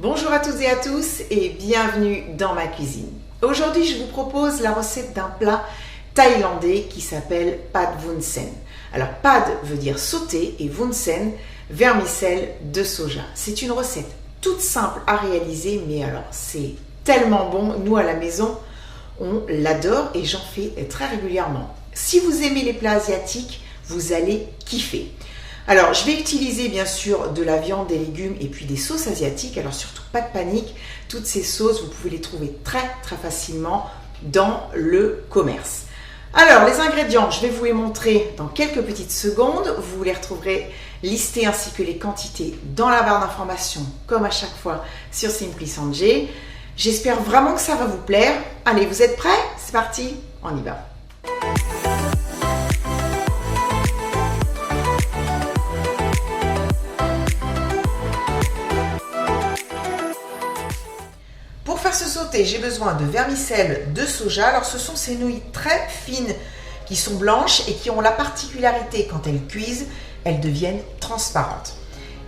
Bonjour à toutes et à tous et bienvenue dans ma cuisine. Aujourd'hui, je vous propose la recette d'un plat thaïlandais qui s'appelle pad vuon sen. Alors pad veut dire sauter et vuon sen, vermicelle de soja. C'est une recette toute simple à réaliser, mais alors c'est tellement bon. Nous à la maison, on l'adore et j'en fais très régulièrement. Si vous aimez les plats asiatiques, vous allez kiffer. Alors, je vais utiliser bien sûr de la viande, des légumes et puis des sauces asiatiques. Alors surtout, pas de panique, toutes ces sauces, vous pouvez les trouver très facilement dans le commerce. Alors, les ingrédients, je vais vous les montrer dans quelques petites secondes. Vous les retrouverez listés ainsi que les quantités dans la barre d'informations, comme à chaque fois sur Simply Sanjay. J'espère vraiment que ça va vous plaire. Allez, vous êtes prêts? C'est parti, on y va. Pour faire ce sauté, j'ai besoin de vermicelle de soja. Alors ce sont ces nouilles très fines qui sont blanches et qui ont la particularité, quand elles cuisent, elles deviennent transparentes.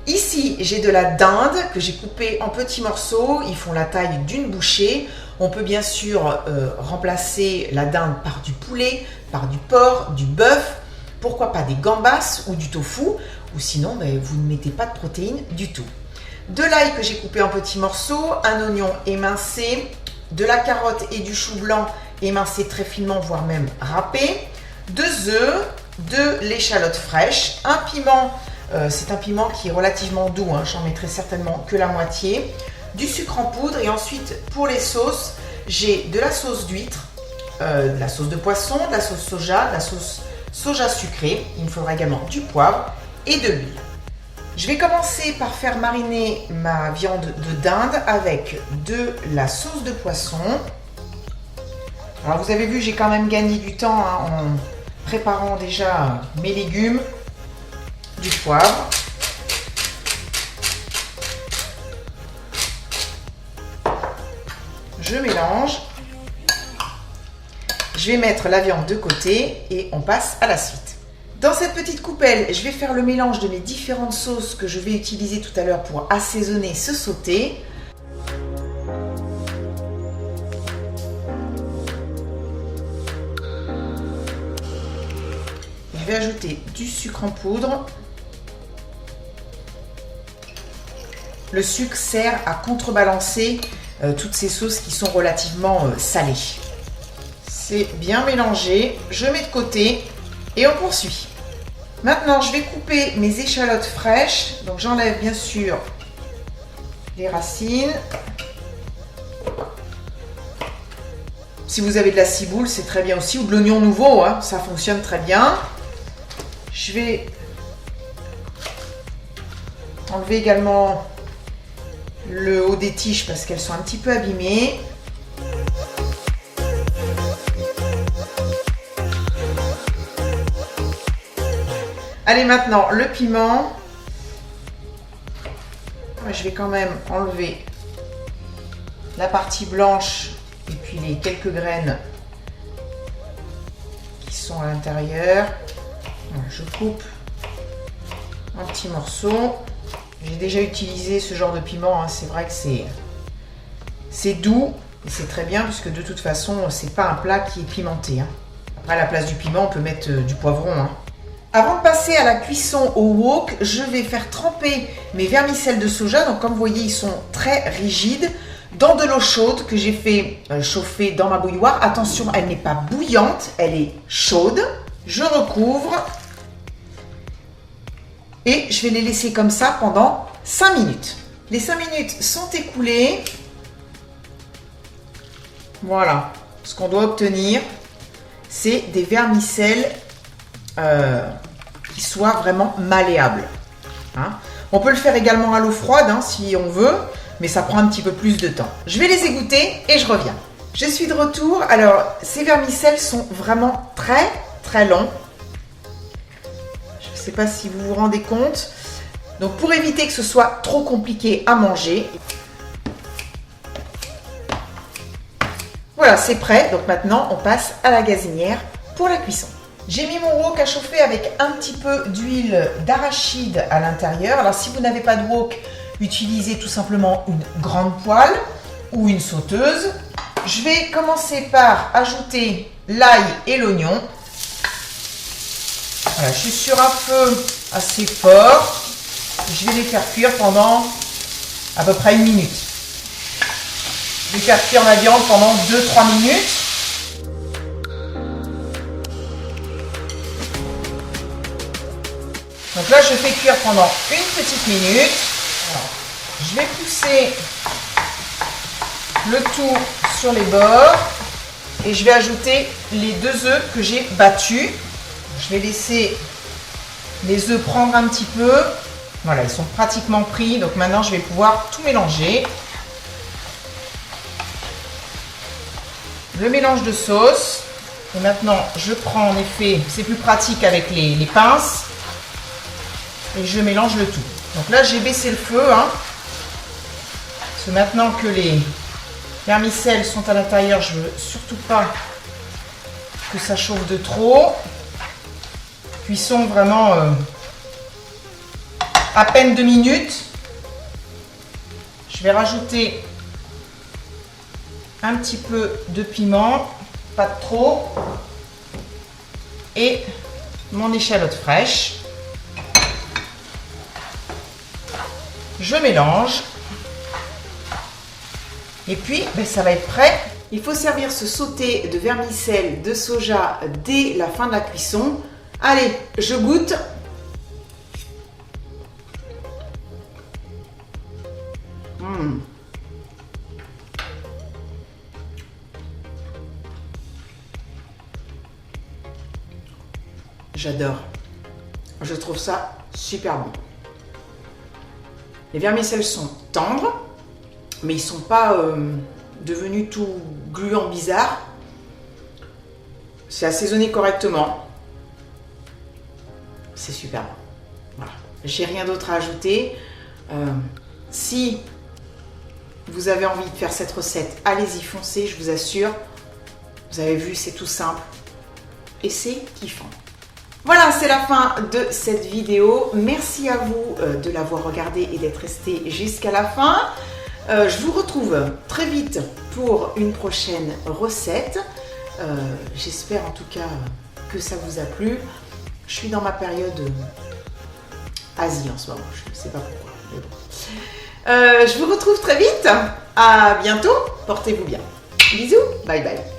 Ici, j'ai de la dinde que j'ai coupée en petits morceaux. Ils font la taille d'une bouchée. On peut bien sûr remplacer la dinde par du poulet, par du porc, du bœuf. Pourquoi pas des gambas ou du tofu. Ou sinon, vous ne mettez pas de protéines du tout. De l'ail que j'ai coupé en petits morceaux, un oignon émincé, de la carotte et du chou blanc émincé très finement, voire même râpé, 2 œufs, de l'échalote fraîche, un piment, c'est un piment qui est relativement doux, j'en mettrai certainement que la moitié, du sucre en poudre et ensuite pour les sauces, j'ai de la sauce d'huître, de la sauce de poisson, de la sauce soja, de la sauce soja sucrée, il me faudra également du poivre et de l'huile. Je vais commencer par faire mariner ma viande de dinde avec de la sauce de poisson. Alors vous avez vu, j'ai quand même gagné du temps en préparant déjà mes légumes, du poivre. Je mélange. Je vais mettre la viande de côté et on passe à la suite. Dans cette petite coupelle, je vais faire le mélange de mes différentes sauces que je vais utiliser tout à l'heure pour assaisonner ce sauté. Je vais ajouter du sucre en poudre. Le sucre sert à contrebalancer toutes ces sauces qui sont relativement salées. C'est bien mélangé, je mets de côté et on poursuit. Maintenant, je vais couper mes échalotes fraîches. Donc, j'enlève bien sûr les racines. Si vous avez de la ciboule, c'est très bien aussi. Ou de l'oignon nouveau, ça fonctionne très bien. Je vais enlever également le haut des tiges parce qu'elles sont un petit peu abîmées. Allez, maintenant, le piment. Je vais quand même enlever la partie blanche et puis les quelques graines qui sont à l'intérieur. Je coupe en petits morceaux. J'ai déjà utilisé ce genre de piment. C'est vrai que c'est doux et c'est très bien puisque de toute façon, c'est pas un plat qui est pimenté. Après, à la place du piment, on peut mettre du poivron. Avant de passer à la cuisson au wok, je vais faire tremper mes vermicelles de soja. Donc comme vous voyez, ils sont très rigides dans de l'eau chaude que j'ai fait chauffer dans ma bouilloire. Attention, elle n'est pas bouillante, elle est chaude. Je recouvre et je vais les laisser comme ça pendant 5 minutes. Les 5 minutes sont écoulées. Voilà, ce qu'on doit obtenir, c'est des vermicelles qui soient vraiment malléables. On peut le faire également à l'eau froide si on veut, mais ça prend un petit peu plus de temps. Je vais les égoutter et je reviens. Je suis de retour. Alors, ces vermicelles sont vraiment très longs. Je ne sais pas si vous vous rendez compte. Donc, pour éviter que ce soit trop compliqué à manger, voilà, c'est prêt. Donc maintenant, on passe à la gazinière pour la cuisson. J'ai mis mon wok à chauffer avec un petit peu d'huile d'arachide à l'intérieur. Alors si vous n'avez pas de wok, utiliser tout simplement une grande poêle ou une sauteuse. Je vais commencer par ajouter l'ail et l'oignon. Voilà, je suis sur un feu assez fort. Je vais les faire cuire pendant à peu près 1 minute. Je vais faire cuire ma viande pendant 2-3 minutes. Donc là, je fais cuire pendant 1 petite minute. Alors, je vais pousser le tout sur les bords et je vais ajouter les 2 œufs que j'ai battus. Je vais laisser les œufs prendre un petit peu. Voilà, ils sont pratiquement pris. Donc maintenant, je vais pouvoir tout mélanger. Le mélange de sauce. Et maintenant, je prends en effet, c'est plus pratique avec les pinces. Et je mélange le tout. Donc là, j'ai baissé le feu. Parce que maintenant que les vermicelles sont à l'intérieur, je ne veux surtout pas que ça chauffe de trop. Cuisson vraiment à peine 2 minutes. Je vais rajouter un petit peu de piment, pas de trop, et mon échalote fraîche. Je mélange. Et puis, ça va être prêt. Il faut servir ce sauté de vermicelle de soja dès la fin de la cuisson. Allez, je goûte. J'adore. Je trouve ça super bon. Les vermicelles sont tendres, mais ils ne sont pas devenus tout gluants bizarres. C'est assaisonné correctement. C'est super bon. Voilà. J'ai rien d'autre à ajouter. Si vous avez envie de faire cette recette, allez-y, foncez, je vous assure. Vous avez vu, c'est tout simple. Et c'est kiffant. Voilà, c'est la fin de cette vidéo. Merci à vous de l'avoir regardée et d'être resté jusqu'à la fin. Je vous retrouve très vite pour une prochaine recette. J'espère en tout cas que ça vous a plu. Je suis dans ma période Asie en ce moment. Je ne sais pas pourquoi. Mais bon. Je vous retrouve très vite. À bientôt. Portez-vous bien. Bisous. Bye bye.